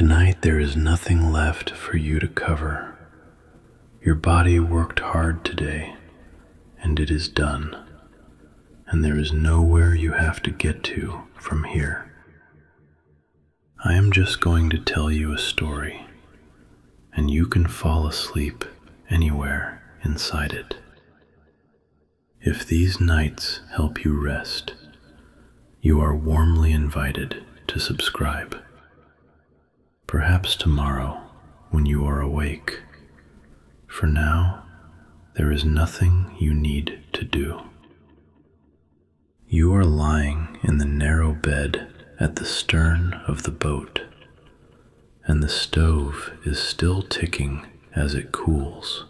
Tonight there is nothing left for you to cover. Your body worked hard today, and it is done, and there is nowhere you have to get to from here. I am just going to tell you a story, and you can fall asleep anywhere inside it. If these nights help you rest, you are warmly invited to subscribe. Perhaps tomorrow, when you are awake. For now, there is nothing you need to do. You are lying in the narrow bed at the stern of the boat, and the stove is still ticking as it cools.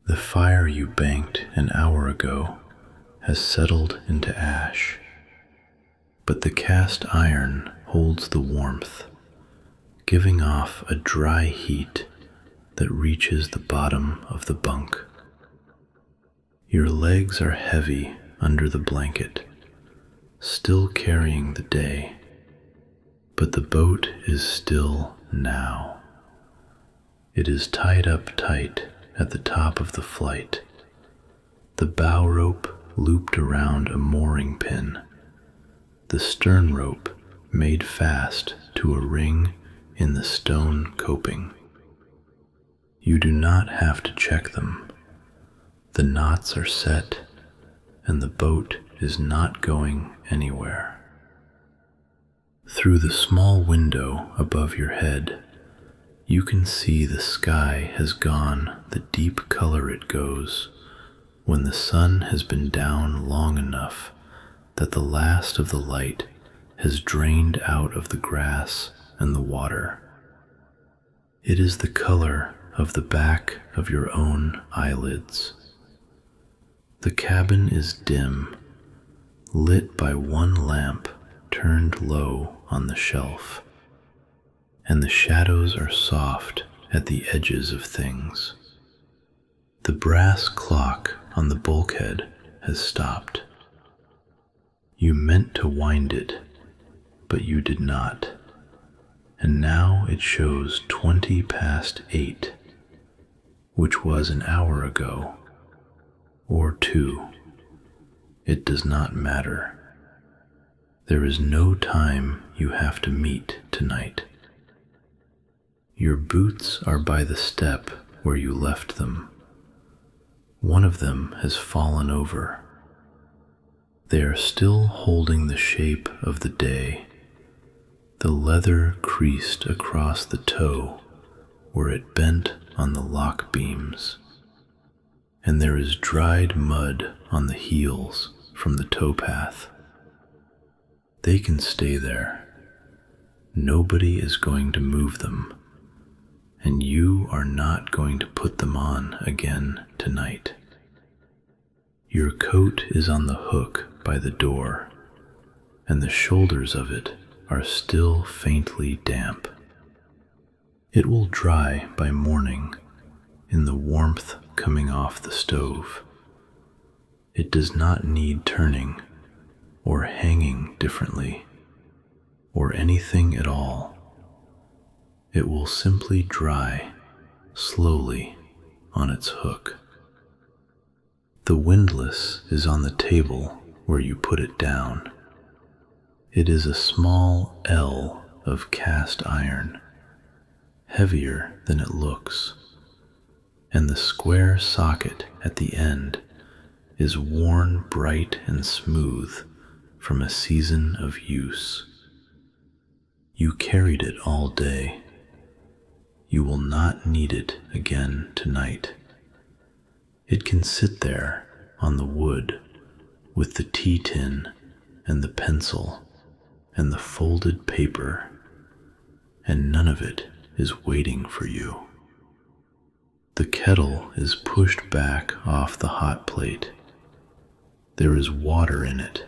The fire you banked an hour ago has settled into ash, but the cast iron holds the warmth, giving off a dry heat that reaches the bottom of the bunk. Your legs are heavy under the blanket, still carrying the day, but the boat is still now. It is tied up tight at the top of the flight, the bow rope looped around a mooring pin, the stern rope made fast to a ring in the stone coping. You do not have to check them. The knots are set, and the boat is not going anywhere. Through the small window above your head, you can see the sky has gone the deep color it goes when the sun has been down long enough that the last of the light has drained out of the grass and the water. It is the color of the back of your own eyelids. The cabin is dim, lit by one lamp turned low on the shelf, and the shadows are soft at the edges of things. The brass clock on the bulkhead has stopped. You meant to wind it, but you did not, and now it shows 8:20, which was an hour ago, or 2. It does not matter. There is no time you have to meet tonight. Your boots are by the step where you left them. One of them has fallen over. They are still holding the shape of the day, the leather creased across the toe where it bent on the lock beams, and there is dried mud on the heels from the towpath. They can stay there. Nobody is going to move them, and you are not going to put them on again tonight. Your coat is on the hook by the door, and the shoulders of it are still faintly damp. It will dry by morning in the warmth coming off the stove. It does not need turning or hanging differently or anything at all. It will simply dry slowly on its hook. The windlass is on the table where you put it down. It is a small L of cast iron, heavier than it looks, and the square socket at the end is worn bright and smooth from a season of use. You carried it all day. You will not need it again tonight. It can sit there on the wood with the tea tin and the pencil and the folded paper, and none of it is waiting for you. The kettle is pushed back off the hot plate. There is water in it,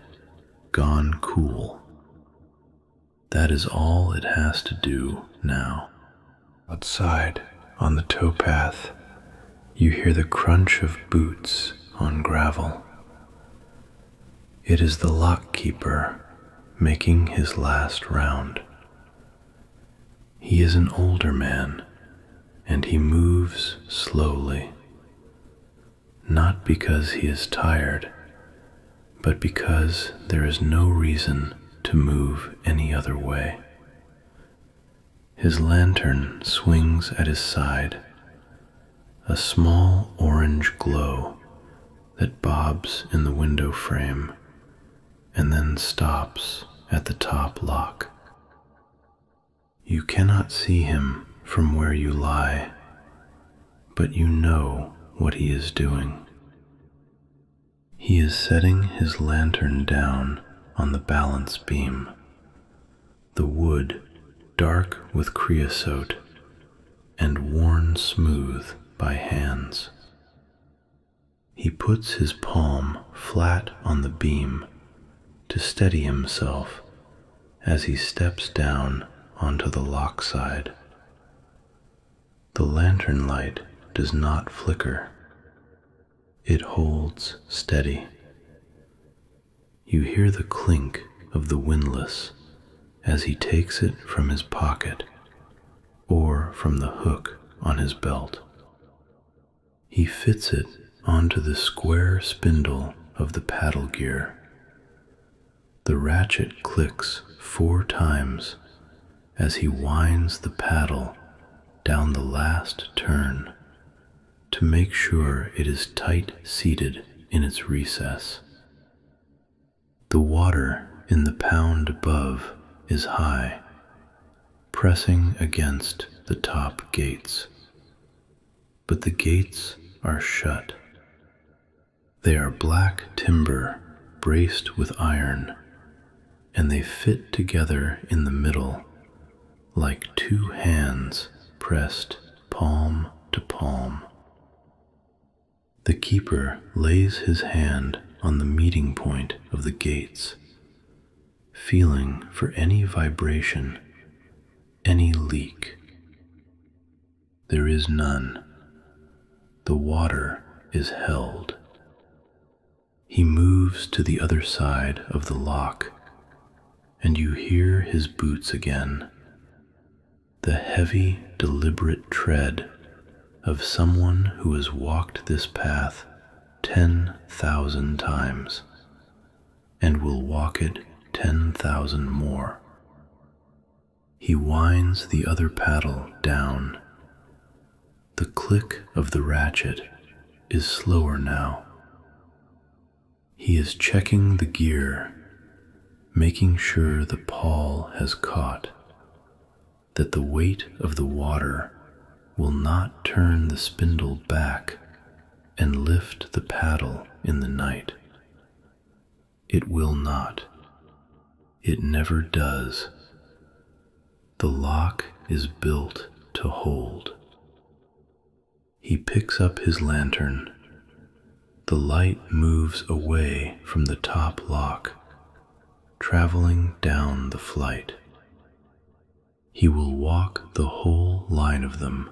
gone cool. That is all it has to do now. Outside, on the towpath, you hear the crunch of boots on gravel. It is the lock keeper making his last round. He is an older man, and he moves slowly, not because he is tired, but because there is no reason to move any other way. His lantern swings at his side, a small orange glow that bobs in the window frame and then stops at the top lock. You cannot see him from where you lie, but you know what he is doing. He is setting his lantern down on the balance beam, the wood dark with creosote and worn smooth by hands. He puts his palm flat on the beam to steady himself as he steps down onto the lock side. The lantern light does not flicker. It holds steady. You hear the clink of the windlass as he takes it from his pocket or from the hook on his belt. He fits it onto the square spindle of the paddle gear. The ratchet clicks 4 times as he winds the paddle down the last turn to make sure it is tight seated in its recess. The water in the pound above is high, pressing against the top gates, but the gates are shut. They are black timber braced with iron, and they fit together in the middle like 2 hands pressed palm to palm. The keeper lays his hand on the meeting point of the gates, feeling for any vibration, any leak. There is none. The water is held. He moves to the other side of the lock, and you hear his boots again, the heavy, deliberate tread of someone who has walked this path 10,000 times and will walk it 10,000 more. He winds the other paddle down. The click of the ratchet is slower now. He is checking the gear, making sure the pawl has caught, that the weight of the water will not turn the spindle back and lift the paddle in the night. It will not. It never does. The lock is built to hold. He picks up his lantern. The light moves away from the top lock, traveling down the flight. He will walk the whole line of them,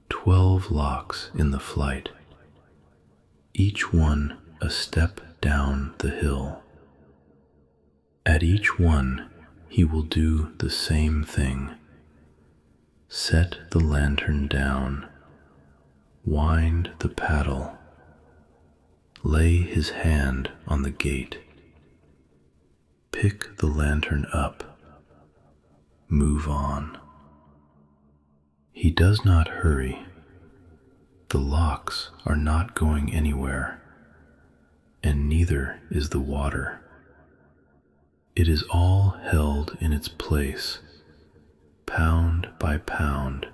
12 locks in the flight, each one a step down the hill. At each one, he will do the same thing. Set the lantern down, wind the paddle, lay his hand on the gate, pick the lantern up, move on. He does not hurry. The locks are not going anywhere, and neither is the water. It is all held in its place, pound by pound,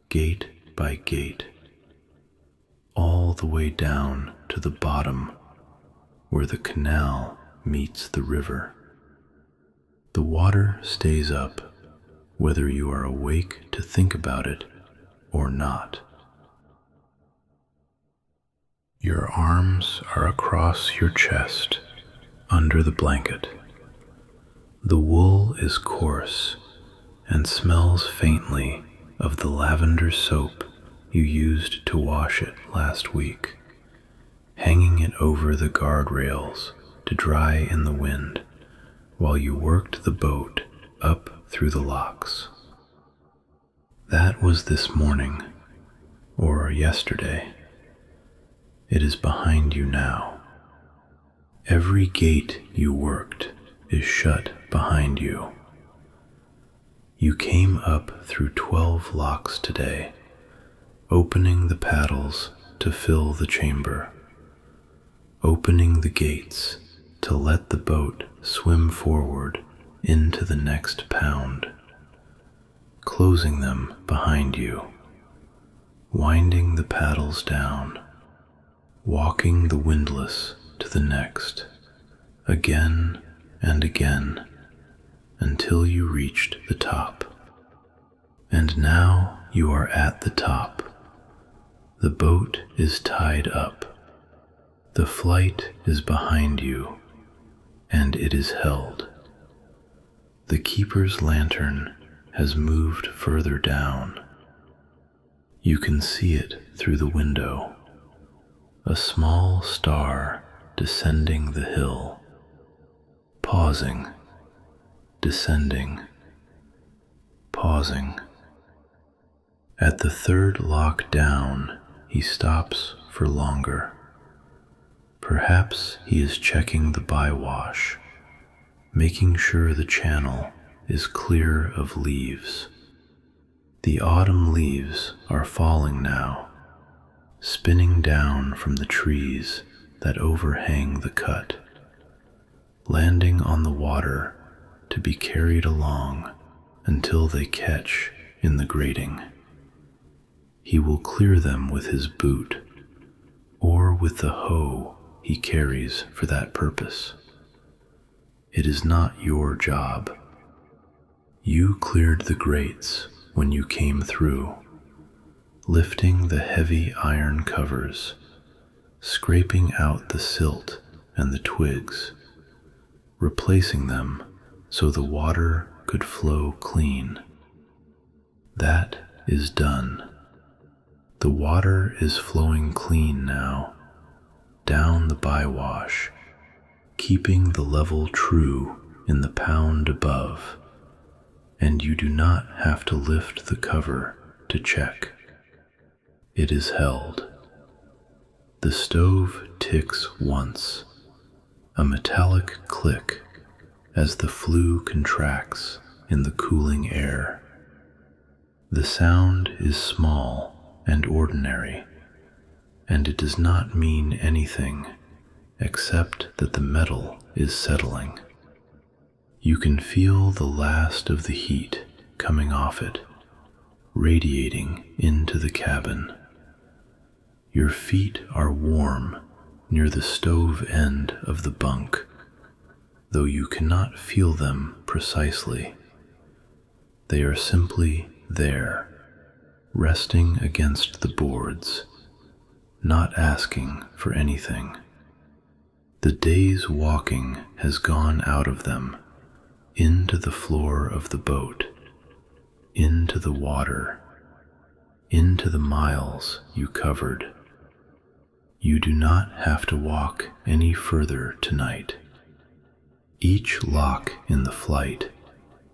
gate by gate, all the way down to the bottom where the canal meets the river. The water stays up whether you are awake to think about it or not. Your arms are across your chest, under the blanket. The wool is coarse and smells faintly of the lavender soap you used to wash it last week, hanging it over the guardrails to dry in the wind while you worked the boat up through the locks. That was this morning, or yesterday. It is behind you now. Every gate you worked is shut behind you. You came up through 12 locks today, opening the paddles to fill the chamber, opening the gates to let the boat swim forward into the next pound, closing them behind you, winding the paddles down, walking the windlass to the next, again and again, until you reached the top. And now you are at the top. The boat is tied up. The flight is behind you, and it is held. The keeper's lantern has moved further down. You can see it through the window, a small star descending the hill, pausing, descending, pausing. At the third lock down, he stops for longer. Perhaps he is checking the bywash, making sure the channel is clear of leaves. The autumn leaves are falling now, spinning down from the trees that overhang the cut, landing on the water to be carried along until they catch in the grating. He will clear them with his boot, or with the hoe he carries for that purpose. It is not your job. You cleared the grates when you came through, lifting the heavy iron covers, scraping out the silt and the twigs, replacing them so the water could flow clean. That is done. The water is flowing clean now, down the bywash, keeping the level true in the pound above, and you do not have to lift the cover to check. It is held. The stove ticks once, a metallic click as the flue contracts in the cooling air. The sound is small and ordinary, and it does not mean anything except that the metal is settling. You can feel the last of the heat coming off it, radiating into the cabin. Your feet are warm near the stove end of the bunk, though you cannot feel them precisely. They are simply there, resting against the boards, not asking for anything. The day's walking has gone out of them, into the floor of the boat, into the water, into the miles you covered. You do not have to walk any further tonight. Each lock in the flight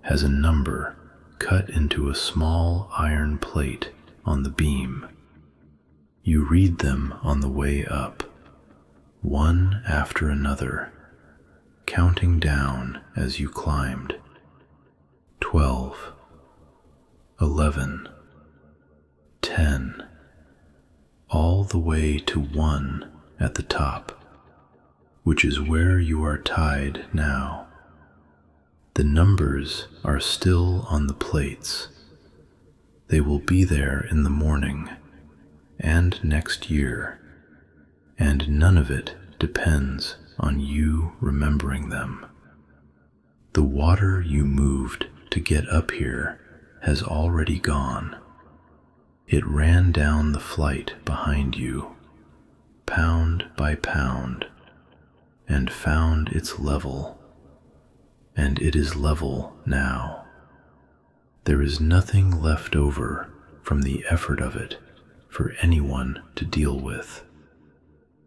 has a number cut into a small iron plate on the beam. You read them on the way up, one after another, counting down as you climbed. 12, 11, 10, all the way to 1 at the top, which is where you are tied now. The numbers are still on the plates. They will be there in the morning and next year, and none of it depends on you remembering them. The water you moved to get up here has already gone. It ran down the flight behind you, pound by pound, and found its level, and it is level now. There is nothing left over from the effort of it for anyone to deal with.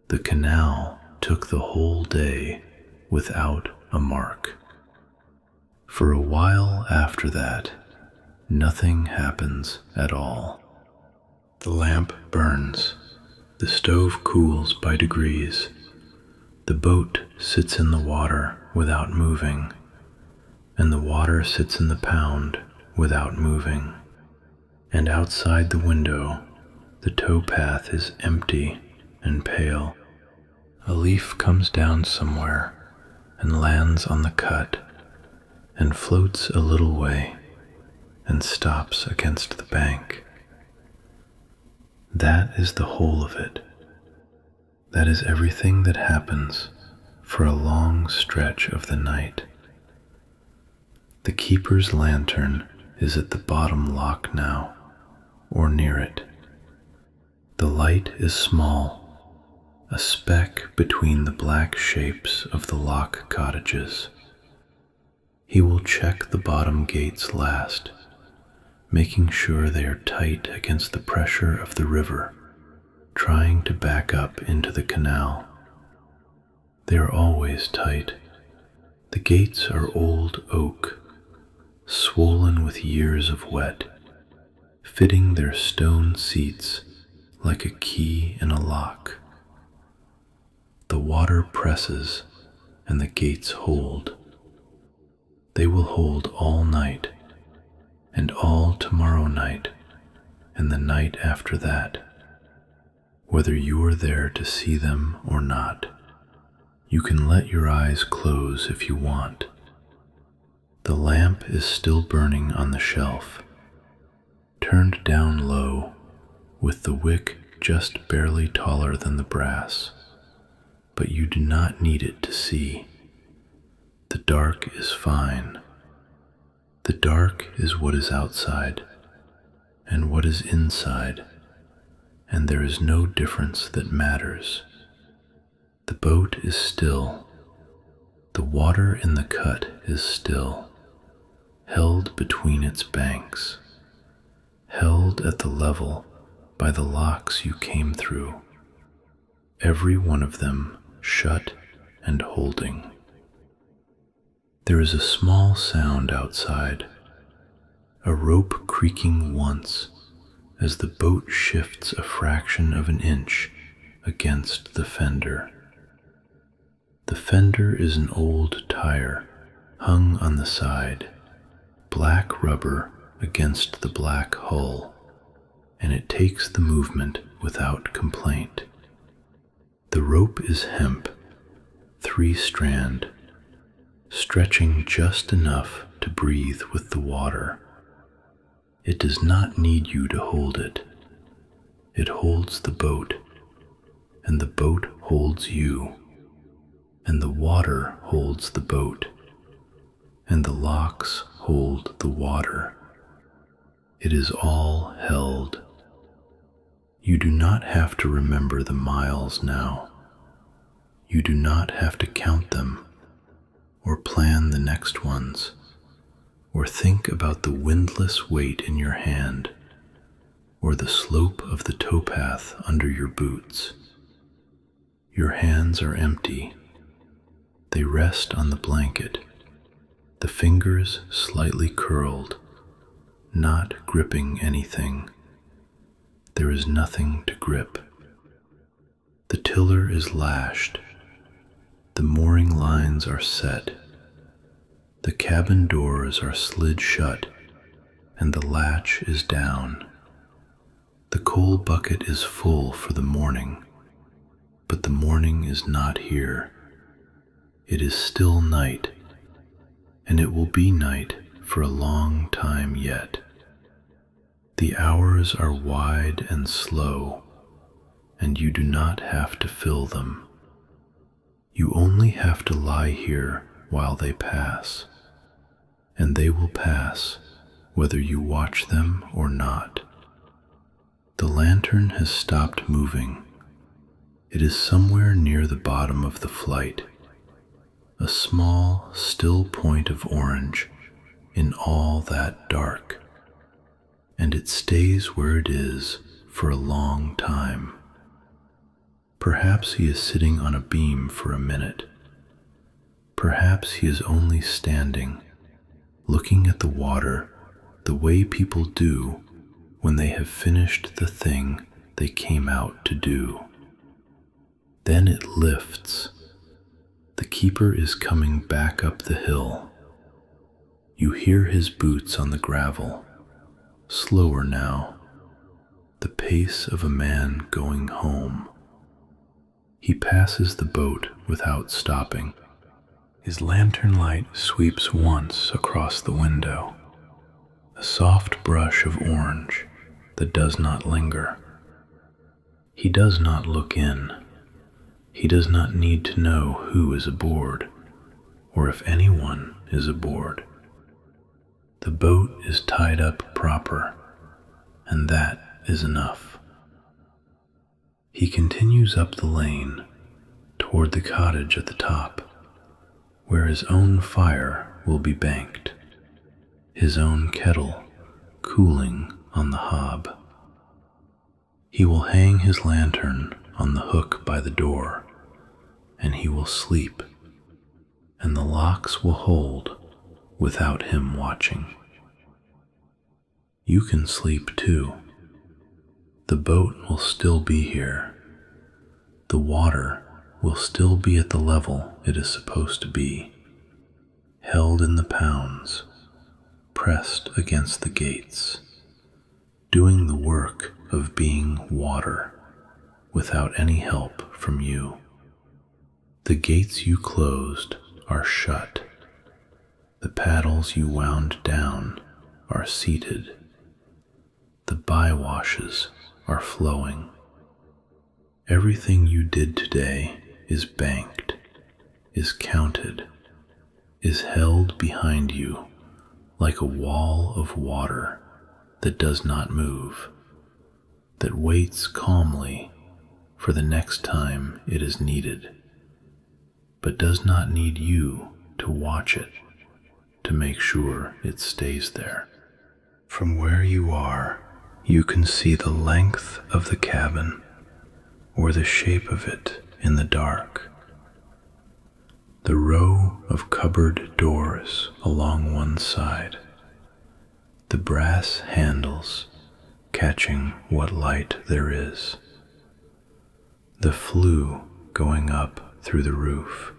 The canal took the whole day without a mark. For a while after that, nothing happens at all. The lamp burns, the stove cools by degrees, the boat sits in the water without moving, and the water sits in the pound without moving, and outside the window the towpath is empty and pale. A leaf comes down somewhere and lands on the cut and floats a little way and stops against the bank. That is the whole of it. That is everything that happens for a long stretch of the night. The keeper's lantern is at the bottom lock now, or near it. The light is small, a speck between the black shapes of the lock cottages. He will check the bottom gates last, making sure they are tight against the pressure of the river, trying to back up into the canal. They are always tight. The gates are old oak, swollen with years of wet, fitting their stone seats like a key in a lock. The water presses and the gates hold. They will hold all night, and all tomorrow night, and the night after that. Whether you are there to see them or not, you can let your eyes close if you want. The lamp is still burning on the shelf, turned down low, with the wick just barely taller than the brass, but you do not need it to see. The dark is fine. The dark is what is outside and what is inside, and there is no difference that matters. The boat is still. The water in the cut is still, held between its banks, held at the level by the locks you came through, every one of them shut and holding. There is a small sound outside, a rope creaking once as the boat shifts a fraction of an inch against the fender. The fender is an old tire hung on the side, black rubber against the black hull, and it takes the movement without complaint. The rope is hemp, 3-strand, stretching just enough to breathe with the water. It does not need you to hold it. It holds the boat, and the boat holds you, and the water holds the boat, and the locks hold the water. It is all held. You do not have to remember the miles now. You do not have to count them, or plan the next ones, or think about the windlass weight in your hand, or the slope of the towpath under your boots. Your hands are empty. They rest on the blanket, the fingers slightly curled, not gripping anything. There is nothing to grip. The tiller is lashed. The mooring lines are set. The cabin doors are slid shut, and the latch is down. The coal bucket is full for the morning, but the morning is not here. It is still night, and it will be night for a long time yet. The hours are wide and slow, and you do not have to fill them. You only have to lie here while they pass, and they will pass whether you watch them or not. The lantern has stopped moving. It is somewhere near the bottom of the flight, a small, still point of orange in all that dark, and it stays where it is for a long time. Perhaps he is sitting on a beam for a minute. Perhaps he is only standing, looking at the water the way people do when they have finished the thing they came out to do. Then it lifts. The keeper is coming back up the hill. You hear his boots on the gravel, slower now, the pace of a man going home. He passes the boat without stopping. His lantern light sweeps once across the window, a soft brush of orange that does not linger. He does not look in. He does not need to know who is aboard, or if anyone is aboard. The boat is tied up proper, and that is enough. He continues up the lane toward the cottage at the top, where his own fire will be banked, his own kettle cooling on the hob. He will hang his lantern on the hook by the door, and he will sleep, and the locks will hold without him watching. You can sleep too. The boat will still be here. The water will still be at the level it is supposed to be, held in the pounds, pressed against the gates, doing the work of being water without any help from you. The gates you closed are shut. The paddles you wound down are seated. The bywashes are flowing. Everything you did today is banked, is counted, is held behind you like a wall of water that does not move, that waits calmly for the next time it is needed, but does not need you to watch it to make sure it stays there. From where you are, you can see the length of the cabin or the shape of it in the dark. The row of cupboard doors along one side, the brass handles catching what light there is, the flue going up through the roof,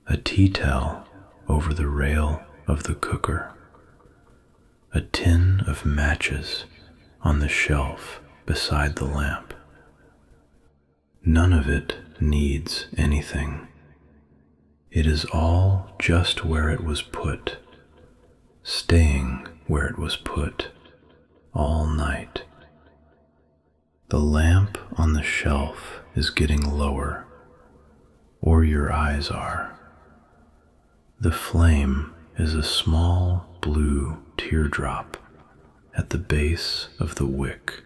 a tea towel over the rail of the cooker, a tin of matches on the shelf beside the lamp. None of it needs anything. It is all just where it was put, staying where it was put all night. The lamp on the shelf is getting lower, or your eyes are. The flame is a small blue teardrop at the base of the wick,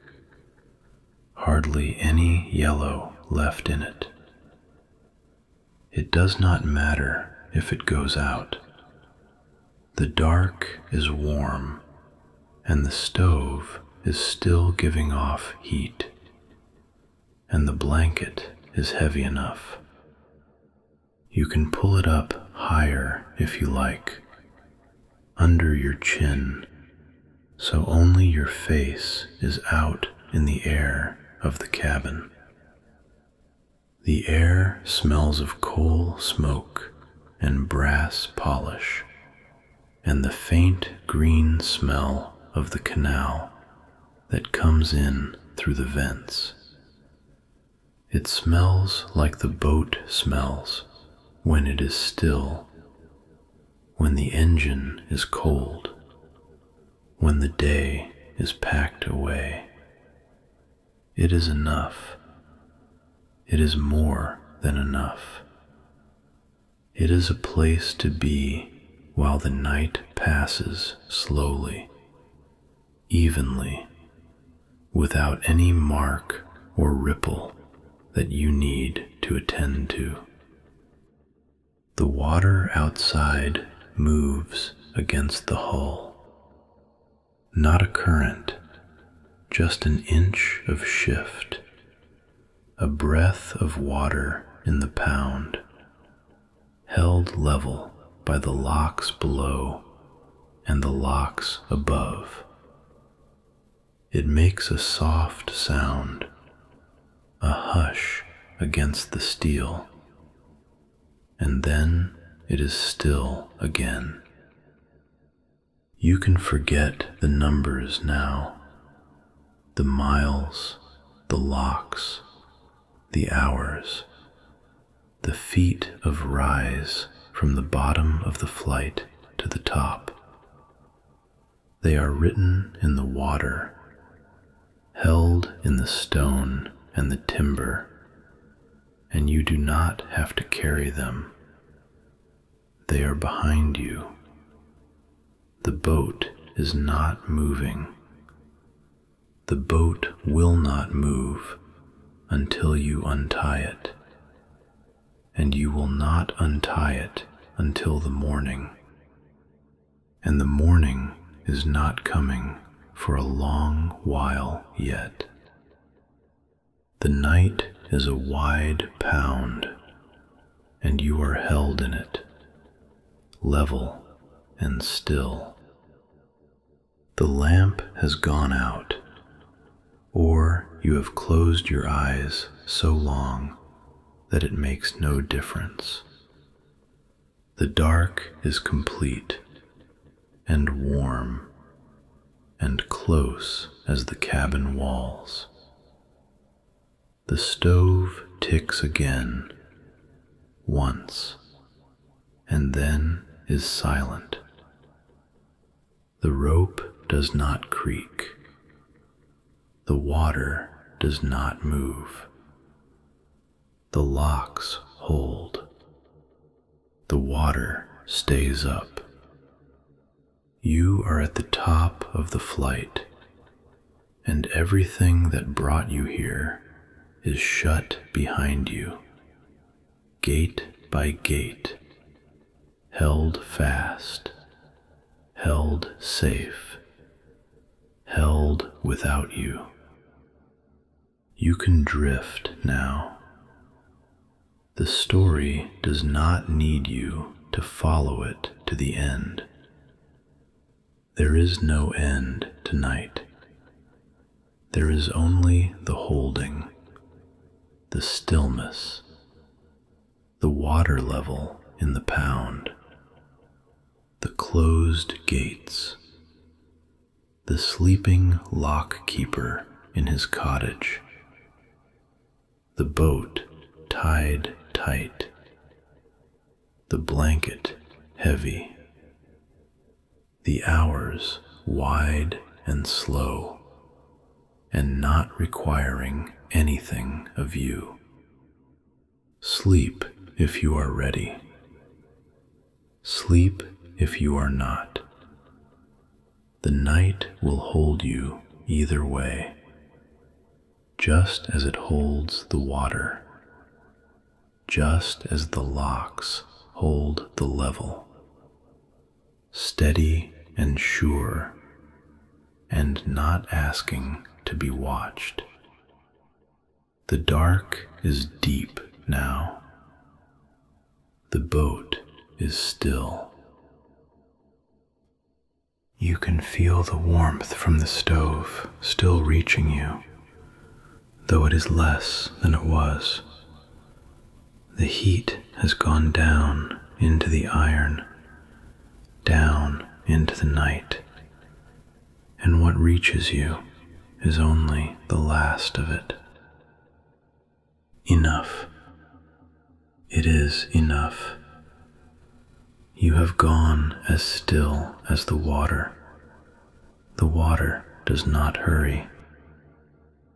hardly any yellow left in it. It does not matter if it goes out. The dark is warm, and the stove is still giving off heat, and the blanket is heavy enough. You can pull it up higher if you like, under your chin, so only your face is out in the air of the cabin. The air smells of coal smoke and brass polish, and the faint green smell of the canal that comes in through the vents. It smells like the boat smells when it is still, when the engine is cold, when the day is packed away. It is enough. It is more than enough. It is a place to be while the night passes slowly, evenly, without any mark or ripple that you need to attend to. The water outside moves against the hull. Not a current, just an inch of shift, a breath of water in the pound, held level by the locks below and the locks above. It makes a soft sound, a hush against the steel, and then it is still again. You can forget the numbers now, the miles, the locks, the hours, the feet of rise from the bottom of the flight to the top. They are written in the water, held in the stone and the timber, and you do not have to carry them. They are behind you. The boat is not moving. The boat will not move until you untie it, and you will not untie it until the morning. And the morning is not coming for a long while yet. The night is a wide pound, and you are held in it, level and still. The lamp has gone out, or you have closed your eyes so long that it makes no difference. The dark is complete and warm and close as the cabin walls. The stove ticks again, once, and then is silent. The rope does not creak. The water does not move. The locks hold. The water stays up. You are at the top of the flight, and everything that brought you here is shut behind you, gate by gate, held fast, held safe, held without you. You can drift now. The story does not need you to follow it to the end. There is no end tonight. There is only the holding, the stillness, the water level in the pound, the closed gates, the sleeping lock keeper in his cottage, the boat tied tight, the blanket heavy, the hours wide and slow, and not requiring anything of you. Sleep if you are ready. Sleep if you are not. The night will hold you either way, just as it holds the water, just as the locks hold the level, steady and sure, and not asking to be watched. The dark is deep now. The boat is still. You can feel the warmth from the stove still reaching you, though it is less than it was. The heat has gone down into the iron, down into the night, and what reaches you is only the last of it. Enough. It is enough. You have gone as still as the water. The water does not hurry.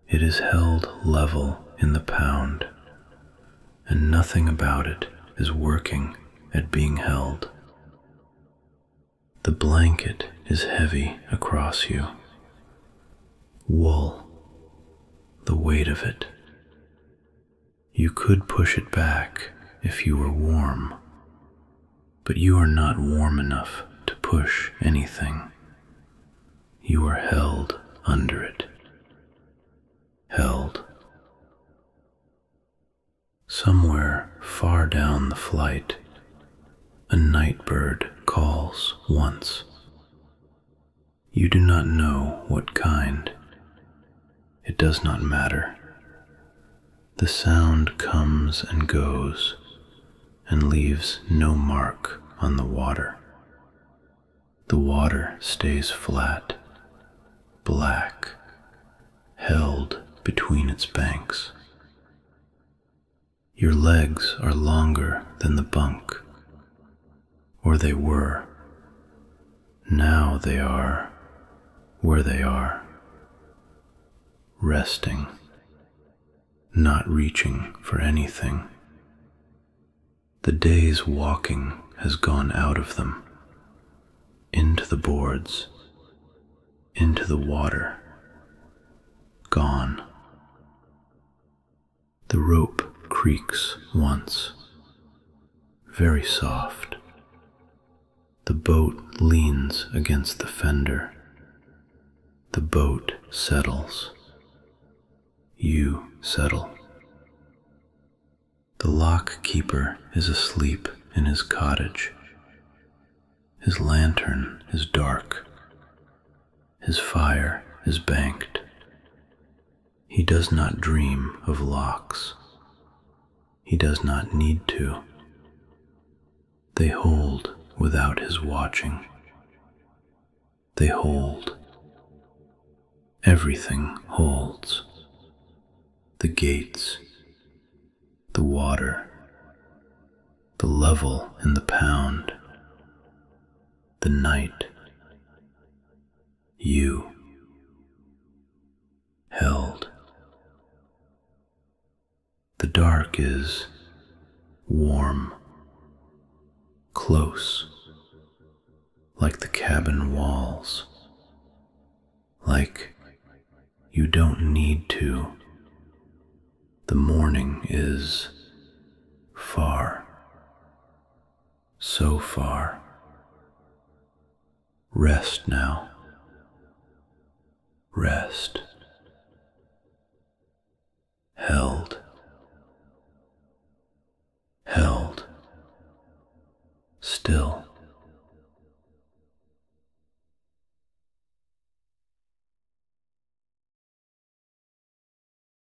It is held level in the pound, and nothing about it is working at being held. The blanket is heavy across you. Wool, the weight of it. You could push it back if you were warm, but you are not warm enough to push anything. You are held under it. Held. Somewhere far down the flight, a night bird calls once, You do not know what kind. It does not matter. The sound comes and goes and leaves no mark on the water. The water stays flat, black, held between its banks. Your legs are longer than the bunk, or they were. Now they are where they are, resting, not reaching for anything. The day's walking has gone out of them, into the boards, into the water, gone. The rope creaks once, very soft. The boat leans against the fender. The boat settles. You settle. The lock keeper is asleep in his cottage. His lantern is dark. His fire is banked. He does not dream of locks. He does not need to. They hold without his watching. They hold. Everything holds. The gates, the water, the level in the pound, the night, you, held. The dark is warm, close, like the cabin walls, like you don't need to. The morning is far, so far. Rest now. Rest. Held. Held. Still.